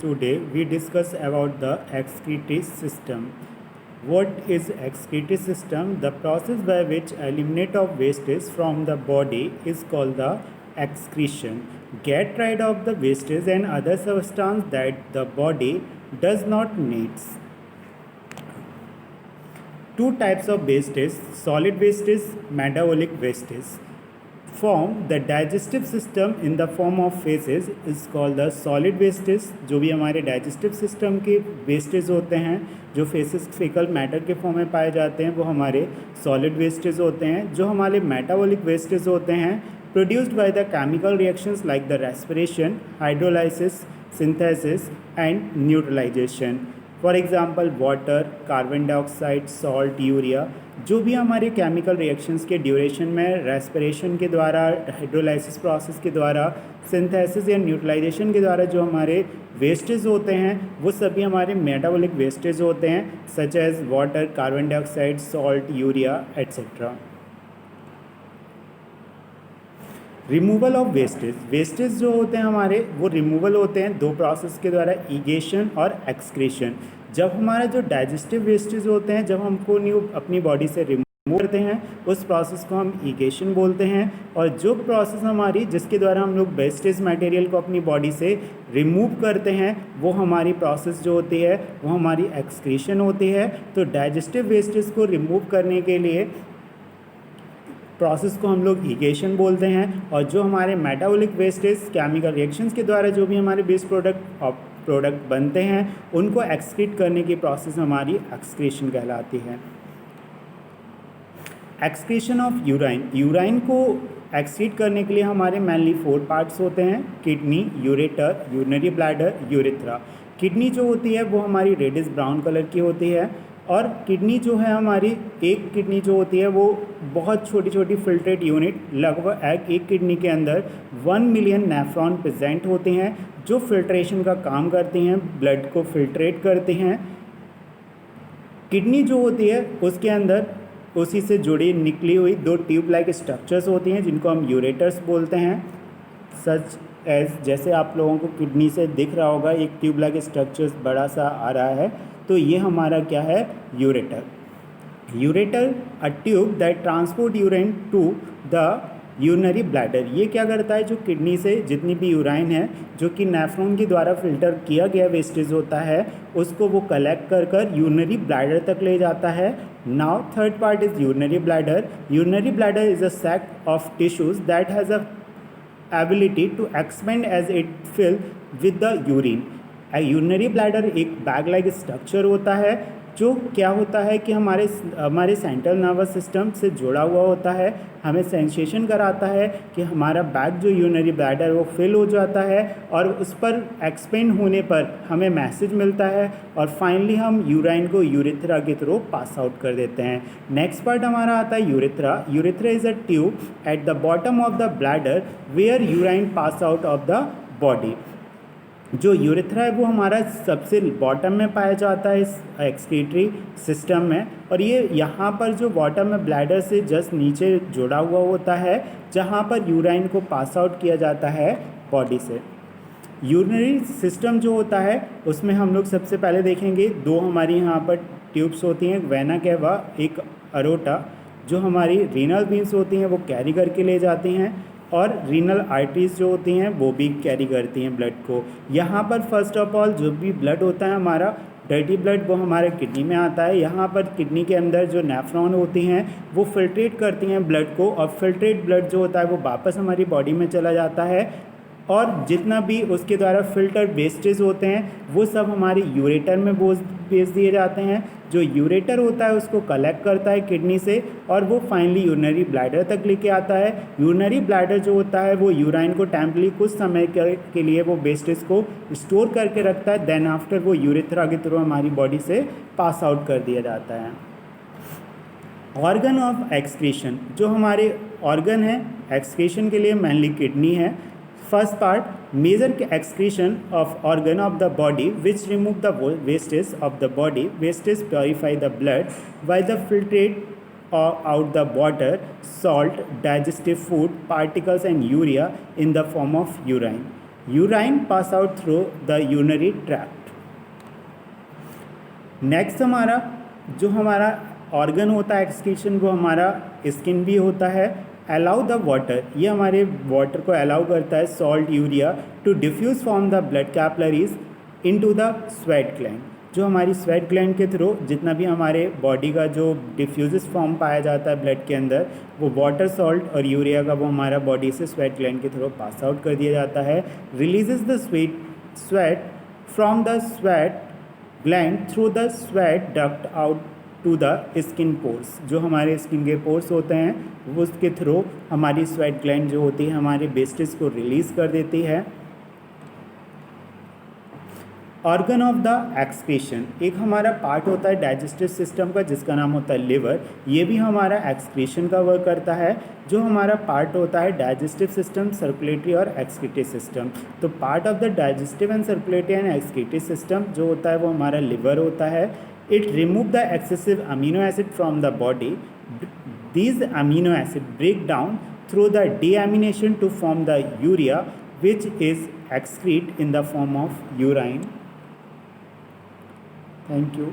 Today we discuss about the excretory system. What is excretory system? The process by which eliminate of wastage from the body is called the excretion. Get rid of the wastage and other substance that the body does not needs. Two types of wastage: solid wastage, metabolic wastage. Form the digestive system in the form of phases is called the solid wastage. जो भी हमारे digestive system के wastage होते हैं, जो phases fecal matter के form में पाए जाते हैं, वो हमारे solid wastage होते हैं. जो हमारे metabolic wastage होते हैं, produced by the chemical reactions like the respiration, hydrolysis, synthesis and neutralization. For example water, carbon dioxide, salt, urea, जो भी हमारे केमिकल रिएक्शंस के ड्यूरेशन में रेस्पिरेशन के द्वारा, हाइड्रोलाइसिस प्रोसेस के द्वारा, सिंथेसिस या न्यूट्रलाइजेशन के द्वारा जो हमारे वेस्टेज होते हैं, वो सभी हमारे मेटाबॉलिक वेस्टेज होते हैं, such as water, carbon dioxide, salt, urea etcetera. Removal of wastage. Wastage जो होते हैं हमारे, वो रिमूवल होते हैं दो प्रोसेस के द्वारा, ईगेशन और एक्सक्रीशन. जब हमारा जो डाइजेस्टिव वेस्टेज होते हैं, जब हमको अपनी बॉडी से रिमूव करते हैं, उस प्रोसेस को हम ईगेशन बोलते हैं. और जो प्रोसेस हमारी जिसके द्वारा हम लोग वेस्टेज मटेरियल को अपनी बॉडी से रिमूव करते हैं, वो हमारी प्रोसेस जो होती है वो हमारी एक्सक्रीशन होती है. तो डाइजेस्टिव वेस्टेज को रिमूव करने के लिए प्रोसेस को हम लोग ईगेशन बोलते हैं. और जो हमारे मेटाबॉलिक वेस्टेज केमिकल रिएक्शंस के द्वारा जो भी हमारे बेस्ट प्रोडक्ट बनते हैं, उनको एक्सक्रीट करने की प्रोसेस हमारी एक्सक्रीशन कहलाती है. Excretion of urine. यूराइन को एक्सक्रीट करने के लिए हमारे मेनली 4 पार्ट्स होते हैं: kidney, ureter, urinary bladder, urethra. Kidney जो होती है वो हमारी रेडिश ब्राउन कलर की होती है. और किडनी जो है हमारी, एक किडनी जो होती है वो बहुत छोटी छोटी फिल्ट्रेट यूनिट, लगभग एक किडनी के अंदर 1 मिलियन नेफ्रॉन प्रेजेंट होते हैं, जो फिल्ट्रेशन का काम करती हैं, ब्लड को फिल्ट्रेट करते हैं. किडनी जो होती है उसके अंदर उसी से जुड़ी निकली हुई 2 ट्यूब लाइक स्ट्रक्चर्स होती हैं, जिनको हम यूरेटर्स बोलते हैं. सच एज जैसे आप लोगों को किडनी से दिख रहा होगा, एक ट्यूब लाइक स्ट्रक्चर्स बड़ा सा आ रहा है, तो ये हमारा क्या है? Ureter. Ureter a tube that transport urine to the urinary bladder. ये क्या करता है? जो किडनी से जितनी भी यूराइन है, जो कि नेफ्रॉन के द्वारा फिल्टर किया गया वेस्टेज होता है, उसको वो कलेक्ट कर कर यूरिनरी ब्लैडर तक ले जाता है. Now third part is urinary bladder. Urinary bladder is a sac of tissues that has a ability to expand as it fill with the urine. Urinary bladder एक बैग लाइक स्ट्रक्चर होता है, जो क्या होता है कि हमारे सेंट्रल नर्वस सिस्टम से जुड़ा हुआ होता है. हमें सेंसेशन कराता है कि हमारा बैग जो यूरिनरी ब्लैडर वो फिल हो जाता है, और उस पर एक्सपेंड होने पर हमें मैसेज मिलता है, और फाइनली हम यूराइन को यूरेथ्रा के थ्रू पास आउट कर देते हैं. नेक्स्ट पार्ट हमारा आता है urethra. Urethra is a tube at the bottom of the bladder where urine pass out of the body. जो यूरेथ्रा है वो हमारा सबसे बॉटम में पाया जाता है इस एक्सक्रीटरी सिस्टम में, और ये यहाँ पर जो बॉटम में ब्लैडर से जस्ट नीचे जुड़ा हुआ होता है, जहाँ पर यूराइन को पास आउट किया जाता है बॉडी से. यूरिनरी सिस्टम जो होता है उसमें हम लोग सबसे पहले देखेंगे 2 हमारी यहाँ पर ट्यूब्स होती हैं, वेना केवा, एक अरोटा. जो हमारी रीनल बीन्स होती हैं वो कैरी करके ले जाती हैं, और रीनल आर्टरीज जो होती हैं वो भी कैरी करती हैं ब्लड को. यहाँ पर फर्स्ट ऑफ ऑल जो भी ब्लड होता है हमारा डर्टी ब्लड, वो हमारे किडनी में आता है. यहाँ पर किडनी के अंदर जो नेफ्रॉन होती हैं वो फिल्ट्रेट करती हैं ब्लड को, और फिल्ट्रेट ब्लड जो होता है वो वापस हमारी बॉडी में चला जाता है. और जितना भी उसके द्वारा फिल्टर वेस्टेज होते हैं वो सब हमारे यूरेटर में भेज दिए जाते हैं. जो यूरेटर होता है उसको कलेक्ट करता है किडनी से, और वो फाइनली यूरिनरी ब्लैडर तक लेके आता है. यूरिनरी ब्लैडर जो होता है वो यूराइन को टेम्पररी कुछ समय के लिए वो वेस्टेज को स्टोर करके रखता है. देन आफ्टर वो यूरेथ्रा के थ्रू हमारी बॉडी से पास आउट कर दिया जाता है. Organ of excretion. जो हमारे ऑर्गन है एक्सक्रीशन के लिए मेनली किडनी है. First part, major excretion of organ of the body which remove the wastage of the body. Wastage purify the blood while the filtrate out the water, salt, digestive food, particles and urea in the form of urine. Urine pass out through the urinary tract. Next हमारा जो हमारा organ होता है excretion, वो हमारा skin भी होता है। अलाउ द वाटर, ये हमारे वाटर को अलाउ करता है, salt urea to diffuse from the blood capillaries into the sweat gland. जो हमारी स्वेट ग्लैंड के थ्रू जितना भी हमारे बॉडी का जो डिफ्यूजिस फॉर्म पाया जाता है ब्लड के अंदर, वो वाटर, सॉल्ट और यूरिया का वो हमारा बॉडी से स्वेट ग्लैंड के थ्रू पास आउट कर दिया जाता है। Releases the sweat from the sweat gland through the sweat duct out to the skin pores. जो हमारे स्किन के पोर्स होते हैं वो उसके थ्रू हमारी स्वेट ग्लैंड जो होती है हमारे वेस्टेज को रिलीज़ कर देती है। ऑर्गन ऑफ द एक्सक्रीशन, एक हमारा पार्ट होता है डाइजेस्टिव सिस्टम का जिसका नाम होता है लिवर। ये भी हमारा एक्सक्रीशन का वर्क करता है। जो हमारा पार्ट होता है डाइजेस्टिव सिस्टम, सर्कुलेटरी और एक्सक्रीटरी सिस्टम। तो part of the digestive and circulatory and excretory system जो होता है वो हमारा लिवर होता है। It remove the excessive amino acid from the body. These amino acid break down through the deamination to form the urea, which is excrete in the form of urine. Thank you.